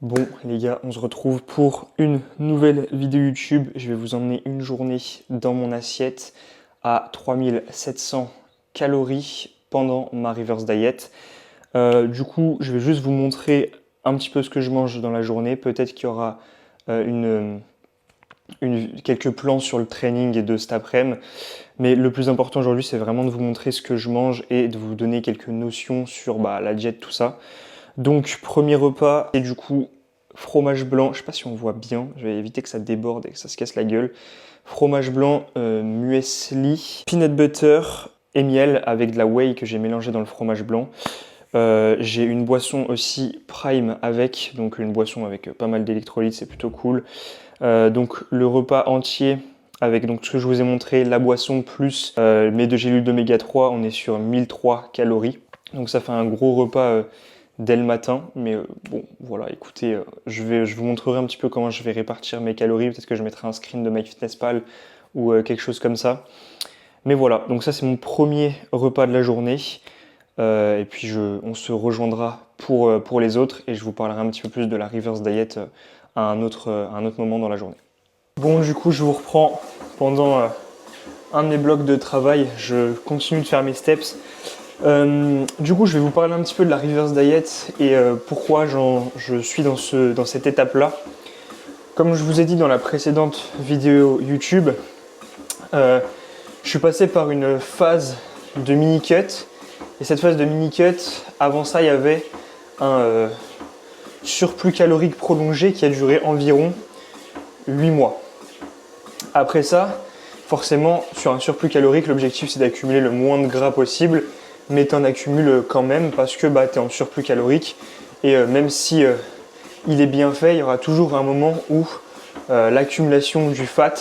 Bon les gars, on se retrouve pour une nouvelle vidéo YouTube. Je vais vous emmener une journée dans mon assiette à 3700 calories pendant ma reverse diet. Du coup, je vais juste vous montrer un petit peu ce que je mange dans la journée. Peut-être qu'il y aura quelques plans sur le training et de cet après-midi. Mais le plus important aujourd'hui, c'est vraiment de vous montrer ce que je mange et de vous donner quelques notions sur la diète, tout ça. Donc, premier repas, et du coup, fromage blanc, je sais pas si on voit bien, je vais éviter que ça déborde et que ça se casse la gueule. Fromage blanc, muesli, peanut butter et miel avec de la whey que j'ai mélangé dans le fromage blanc. J'ai une boisson aussi Prime avec, donc une boisson avec pas mal d'électrolytes, c'est plutôt cool. Donc le repas entier avec donc ce que je vous ai montré, la boisson plus mes 2 gélules d'oméga 3, on est sur 1003 calories. Donc ça fait un gros repas dès le matin, mais bon voilà, écoutez, je vous montrerai un petit peu comment je vais répartir mes calories, peut-être que je mettrai un screen de MyFitnessPal ou quelque chose comme ça. Mais voilà, donc ça c'est mon premier repas de la journée, et puis on se rejoindra pour les autres, et je vous parlerai un petit peu plus de la reverse diet à un autre moment dans la journée. Bon, du coup je vous reprends pendant un de mes blocs de travail, je continue de faire mes steps. Du coup, je vais vous parler un petit peu de la reverse diet et pourquoi je suis dans cette étape-là. Comme je vous ai dit dans la précédente vidéo YouTube, je suis passé par une phase de mini-cut. Et cette phase de mini-cut, avant ça, il y avait un surplus calorique prolongé qui a duré environ 8 mois. Après ça, forcément, sur un surplus calorique, l'objectif c'est d'accumuler le moins de gras possible. Mais tu en accumules quand même parce que tu es en surplus calorique et même si il est bien fait, il y aura toujours un moment où l'accumulation du fat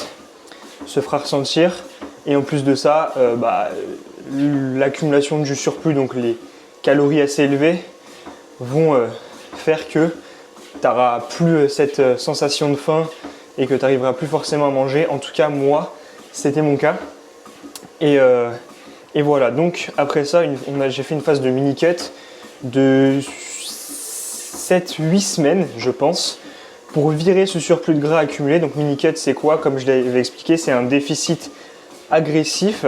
se fera ressentir et en plus de ça, l'accumulation du surplus, donc les calories assez élevées, vont faire que tu n'auras plus cette sensation de faim et que tu n'arriveras plus forcément à manger. En tout cas, moi, c'était mon cas. Et voilà, donc après ça, j'ai fait une phase de mini-cut de 7-8 semaines, je pense, pour virer ce surplus de gras accumulé. Donc mini-cut, c'est quoi? Comme je l'avais expliqué, c'est un déficit agressif.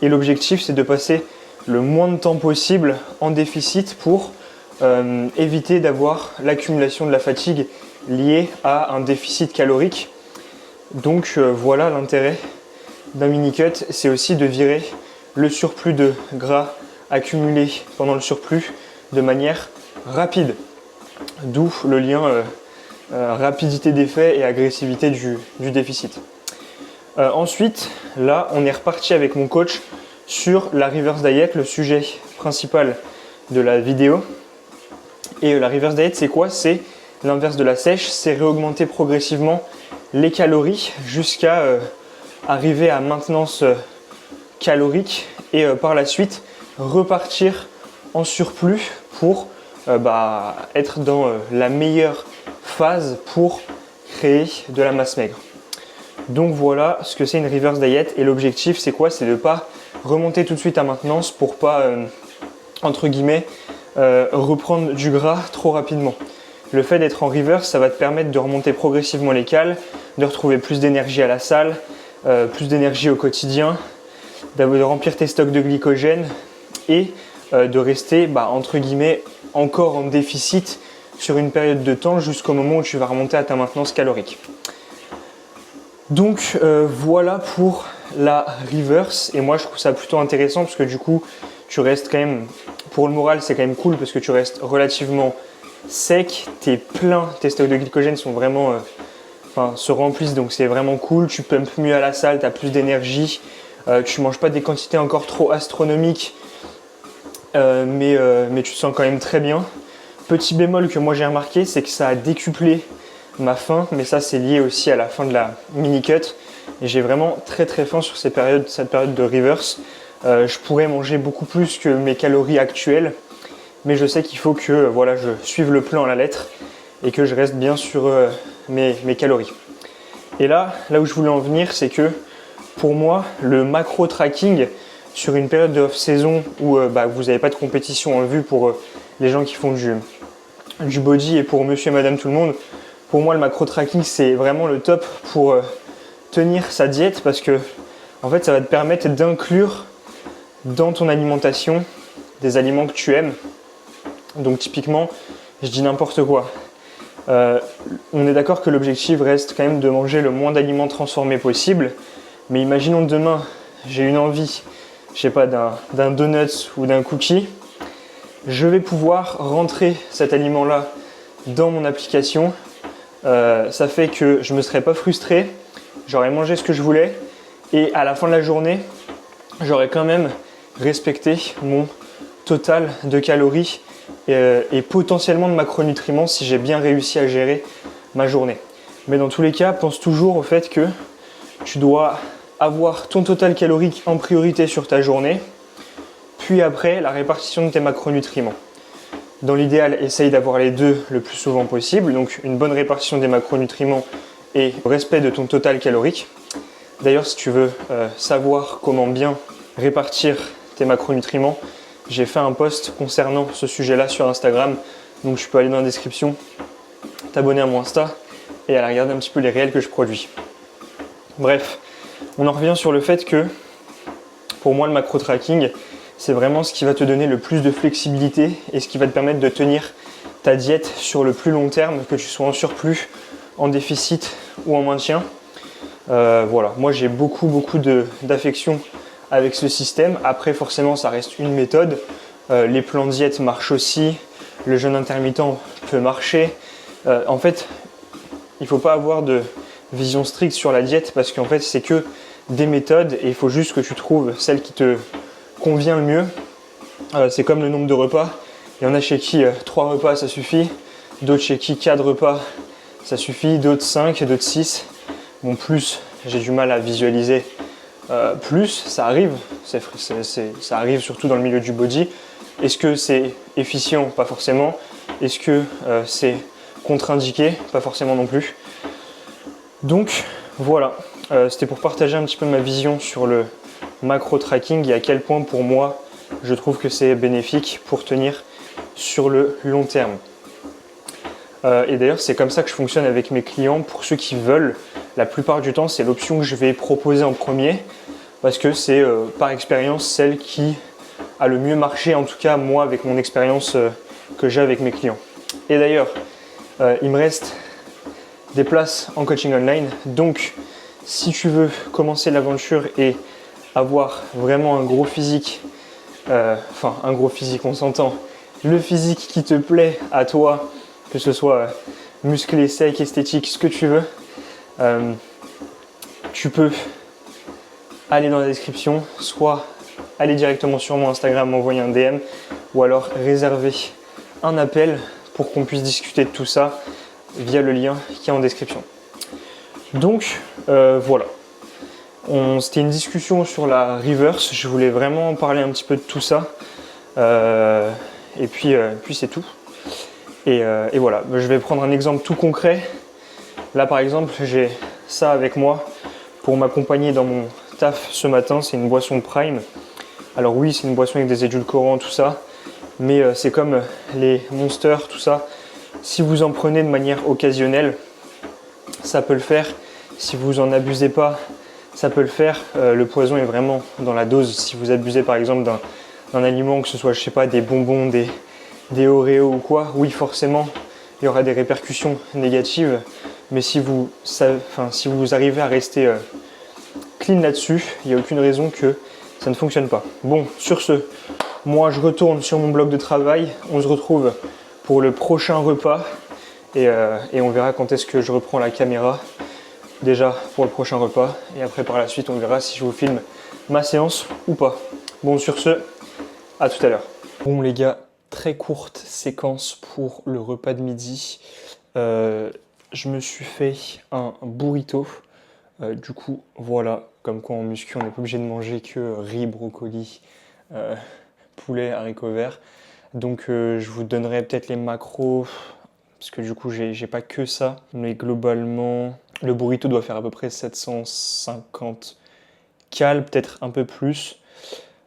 Et l'objectif, c'est de passer le moins de temps possible en déficit pour éviter d'avoir l'accumulation de la fatigue liée à un déficit calorique. Donc voilà l'intérêt d'un mini-cut, c'est aussi de virer le surplus de gras accumulé pendant le surplus de manière rapide. D'où le lien rapidité d'effet et agressivité du déficit. Ensuite, là, on est reparti avec mon coach sur la reverse diet, le sujet principal de la vidéo. Et la reverse diet, c'est quoi? C'est l'inverse de la sèche, c'est réaugmenter progressivement les calories jusqu'à arriver à maintenance calorique et par la suite repartir en surplus pour être dans la meilleure phase pour créer de la masse maigre. Donc voilà ce que c'est une reverse diet et l'objectif c'est quoi? C'est de ne pas remonter tout de suite à maintenance pour pas entre guillemets reprendre du gras trop rapidement. Le fait d'être en reverse, ça va te permettre de remonter progressivement les cales, de retrouver plus d'énergie à la salle, plus d'énergie au quotidien, de remplir tes stocks de glycogène et de rester entre guillemets encore en déficit sur une période de temps jusqu'au moment où tu vas remonter à ta maintenance calorique. Donc voilà pour la reverse et moi je trouve ça plutôt intéressant parce que du coup tu restes quand même, pour le moral c'est quand même cool parce que tu restes relativement sec, t'es plein, tes stocks de glycogène sont vraiment se remplissent donc c'est vraiment cool, tu pumpes mieux à la salle, tu as plus d'énergie. Tu manges pas des quantités encore trop astronomiques, mais tu te sens quand même très bien. Petit bémol que moi j'ai remarqué, c'est que ça a décuplé ma faim, mais ça c'est lié aussi à la fin de la mini-cut. Et j'ai vraiment très très faim sur cette période de reverse. Je pourrais manger beaucoup plus que mes calories actuelles, mais je sais qu'il faut que je suive le plan à la lettre et que je reste bien sur mes calories. Et là où je voulais en venir, c'est que pour moi, le macro tracking sur une période de off-saison où vous n'avez pas de compétition en vue pour les gens qui font du body et pour monsieur et madame tout le monde, pour moi le macro tracking c'est vraiment le top pour tenir sa diète parce que en fait ça va te permettre d'inclure dans ton alimentation des aliments que tu aimes. Donc typiquement, je dis n'importe quoi. On est d'accord que l'objectif reste quand même de manger le moins d'aliments transformés possible, mais imaginons demain j'ai une envie, je sais pas, d'un donut ou d'un cookie, je vais pouvoir rentrer cet aliment-là dans mon application. Ça fait que je ne me serais pas frustré, j'aurais mangé ce que je voulais et à la fin de la journée, j'aurais quand même respecté mon total de calories et potentiellement de macronutriments si j'ai bien réussi à gérer ma journée. Mais dans tous les cas, pense toujours au fait que tu dois avoir ton total calorique en priorité sur ta journée, puis après la répartition de tes macronutriments. Dans l'idéal, essaye d'avoir les deux le plus souvent possible, donc une bonne répartition des macronutriments et respect de ton total calorique. D'ailleurs, si tu veux savoir comment bien répartir tes macronutriments, j'ai fait un post concernant ce sujet-là sur Instagram, donc tu peux aller dans la description, t'abonner à mon Insta et aller regarder un petit peu les réels que je produis. Bref, on en revient sur le fait que pour moi le macro tracking, c'est vraiment ce qui va te donner le plus de flexibilité et ce qui va te permettre de tenir ta diète sur le plus long terme, que tu sois en surplus, en déficit ou en maintien. Voilà, moi j'ai beaucoup d'affection avec ce système. Après forcément ça reste une méthode. Les plans de diète marchent aussi, le jeûne intermittent peut marcher. En fait, il ne faut pas avoir de vision stricte sur la diète parce qu'en fait c'est que des méthodes et il faut juste que tu trouves celle qui te convient le mieux. C'est comme le nombre de repas. Il y en a chez qui 3 repas ça suffit, d'autres chez qui 4 repas ça suffit, d'autres 5, d'autres 6. Bon, plus, j'ai du mal à visualiser plus, ça arrive, ça arrive surtout dans le milieu du body. Est-ce que c'est efficient? Pas forcément. Est-ce que c'est contre-indiqué? Pas forcément non plus. Donc voilà, c'était pour partager un petit peu ma vision sur le macro tracking et à quel point pour moi je trouve que c'est bénéfique pour tenir sur le long terme. Et d'ailleurs c'est comme ça que je fonctionne avec mes clients. Pour ceux qui veulent, la plupart du temps c'est l'option que je vais proposer en premier parce que c'est par expérience celle qui a le mieux marché, en tout cas moi avec mon expérience que j'ai avec mes clients. Et d'ailleurs il me reste des places en coaching online, donc si tu veux commencer l'aventure et avoir vraiment un gros physique, un gros physique on s'entend, le physique qui te plaît à toi, que ce soit musclé, sec, esthétique, ce que tu veux, tu peux aller dans la description, soit aller directement sur mon Instagram, m'envoyer un DM, ou alors réserver un appel pour qu'on puisse discuter de tout ça via le lien qui est en description. Donc voilà, c'était une discussion sur la reverse, je voulais vraiment parler un petit peu de tout ça, et puis c'est tout. Et voilà, je vais prendre un exemple tout concret. Là par exemple, j'ai ça avec moi pour m'accompagner dans mon taf ce matin, c'est une boisson Prime. Alors oui, c'est une boisson avec des édulcorants, tout ça, mais c'est comme les Monster, tout ça. Si vous en prenez de manière occasionnelle, ça peut le faire. Si vous en abusez pas, ça peut le faire. Le poison est vraiment dans la dose. Si vous abusez par exemple d'un aliment, que ce soit, je sais pas, des bonbons, des Oreos ou quoi, oui forcément il y aura des répercussions négatives, mais si vous arrivez à rester clean là-dessus, il n'y a aucune raison que ça ne fonctionne pas. Bon, sur ce, moi je retourne sur mon bloc de travail, on se retrouve pour le prochain repas et on verra quand est-ce que je reprends la caméra déjà pour le prochain repas et après par la suite on verra si je vous filme ma séance ou pas. Bon, sur ce, à tout à l'heure. Bon les gars, très courte séquence pour le repas de midi. Je me suis fait un burrito. Du coup, voilà, comme quoi en muscu, on n'est pas obligé de manger que riz, brocoli, poulet, haricots verts. Donc je vous donnerai peut-être les macros, parce que du coup, j'ai pas que ça. Mais globalement, le burrito doit faire à peu près 750 calories, peut-être un peu plus.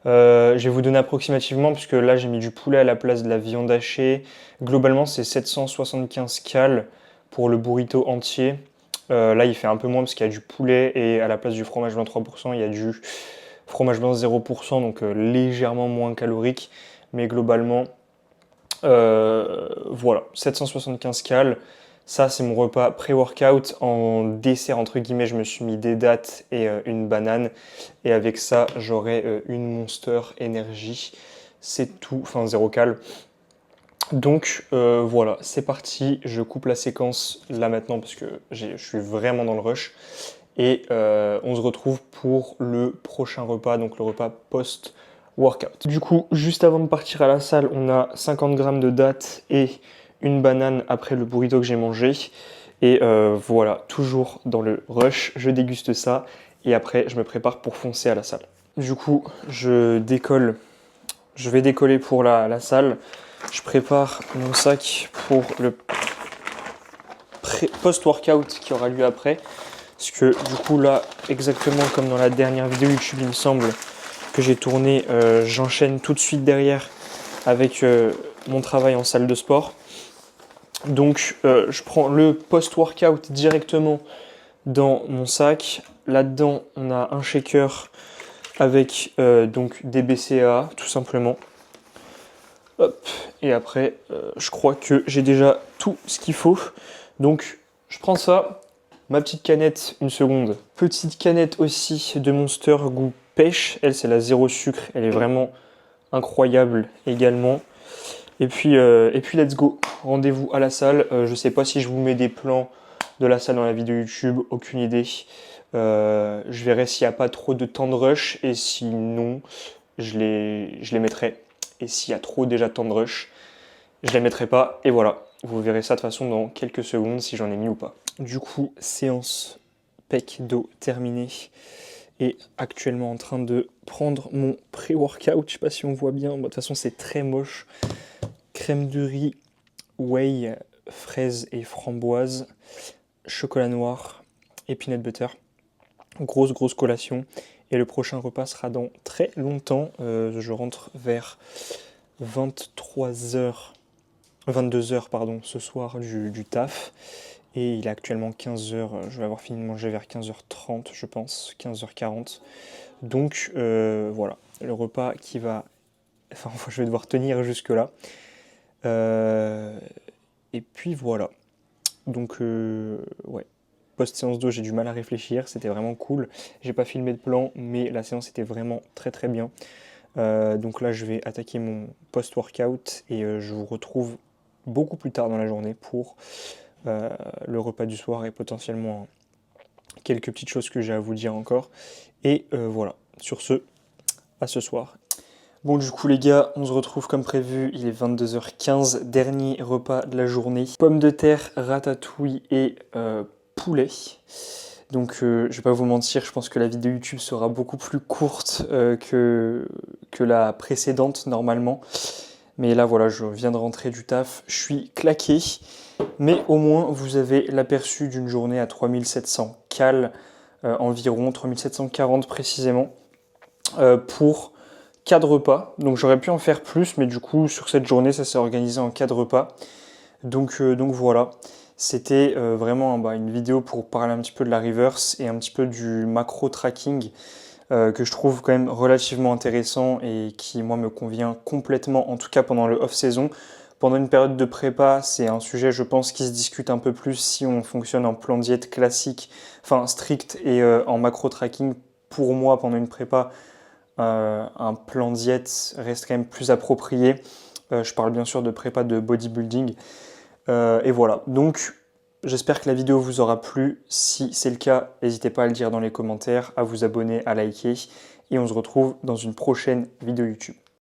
Je vais vous donner approximativement, puisque là j'ai mis du poulet à la place de la viande hachée. Globalement, c'est 775 cales pour le burrito entier. Là, il fait un peu moins parce qu'il y a du poulet et à la place du fromage blanc 3%, il y a du fromage blanc 0%, donc légèrement moins calorique. Mais globalement, voilà, 775 cales. Ça, c'est mon repas pré-workout. En dessert, entre guillemets, je me suis mis des dattes et une banane. Et avec ça, j'aurai une Monster Energy. C'est tout, enfin 0 cales. Donc voilà, c'est parti. Je coupe la séquence là maintenant parce que je suis vraiment dans le rush. Et on se retrouve pour le prochain repas, donc le repas post-workout. Du coup, juste avant de partir à la salle, on a 50 grammes de dattes et une banane après le burrito que j'ai mangé. Et voilà, toujours dans le rush, je déguste ça et après je me prépare pour foncer à la salle. Du coup, je vais décoller pour la salle. Je prépare mon sac pour le post-workout qui aura lieu après. Parce que du coup là, exactement comme dans la dernière vidéo YouTube, il me semble que j'ai tourné, j'enchaîne tout de suite derrière avec mon travail en salle de sport. Donc je prends le post-workout directement dans mon sac. Là-dedans, on a un shaker avec donc des BCAA tout simplement. Hop. Et après, je crois que j'ai déjà tout ce qu'il faut. Donc je prends ça. Ma petite canette, une seconde. Petite canette aussi de Monster goût pêche. Elle, c'est la zéro sucre. Elle est vraiment incroyable également. Et puis let's go. Rendez-vous à la salle. Je sais pas si je vous mets des plans de la salle dans la vidéo YouTube. Aucune idée. Je verrai s'il n'y a pas trop de temps de rush. Et sinon, je les mettrai. Et s'il y a trop déjà de temps de rush, je les mettrai pas. Et voilà. Vous verrez ça de toute façon dans quelques secondes si j'en ai mis ou pas. Du coup, séance pec dos terminée et actuellement en train de prendre mon pré-workout. Je sais pas si on voit bien. Bon, de toute façon, c'est très moche. Crème de riz, whey, fraise et framboise, chocolat noir et peanut butter. Grosse collation. Et le prochain repas sera dans très longtemps. Je rentre vers 22h pardon, ce soir du taf. Et il est actuellement 15h, je vais avoir fini de manger vers 15h30 je pense, 15h40. Donc voilà, le repas qui va... Enfin, je vais devoir tenir jusque là. Et puis voilà. Donc ouais, post-séance d'eau, j'ai du mal à réfléchir, c'était vraiment cool. J'ai pas filmé de plan, mais la séance était vraiment très bien. Donc là, je vais attaquer mon post-workout et je vous retrouve beaucoup plus tard dans la journée pour le repas du soir et potentiellement quelques petites choses que j'ai à vous dire encore. Et voilà, sur ce, à ce soir. Bon du coup les gars, on se retrouve comme prévu, il est 22h15, dernier repas de la journée. Pommes de terre, ratatouille et poulet. Donc je vais pas vous mentir, je pense que la vidéo YouTube sera beaucoup plus courte que la précédente normalement. Mais là voilà, je viens de rentrer du taf, je suis claqué. Mais au moins vous avez l'aperçu d'une journée à 3700 cales environ, 3740 précisément, pour 4 repas. Donc j'aurais pu en faire plus, mais du coup sur cette journée ça s'est organisé en 4 repas. Donc voilà, c'était vraiment une vidéo pour parler un petit peu de la reverse et un petit peu du macro tracking que je trouve quand même relativement intéressant et qui moi me convient complètement, en tout cas pendant le off-saison. Pendant une période de prépa, c'est un sujet je pense qui se discute un peu plus si on fonctionne en plan diète classique, enfin strict et en macro tracking. Pour moi pendant une prépa, un plan diète reste quand même plus approprié. Je parle bien sûr de prépa de bodybuilding. Et voilà, donc j'espère que la vidéo vous aura plu. Si c'est le cas, n'hésitez pas à le dire dans les commentaires, à vous abonner, à liker. Et on se retrouve dans une prochaine vidéo YouTube.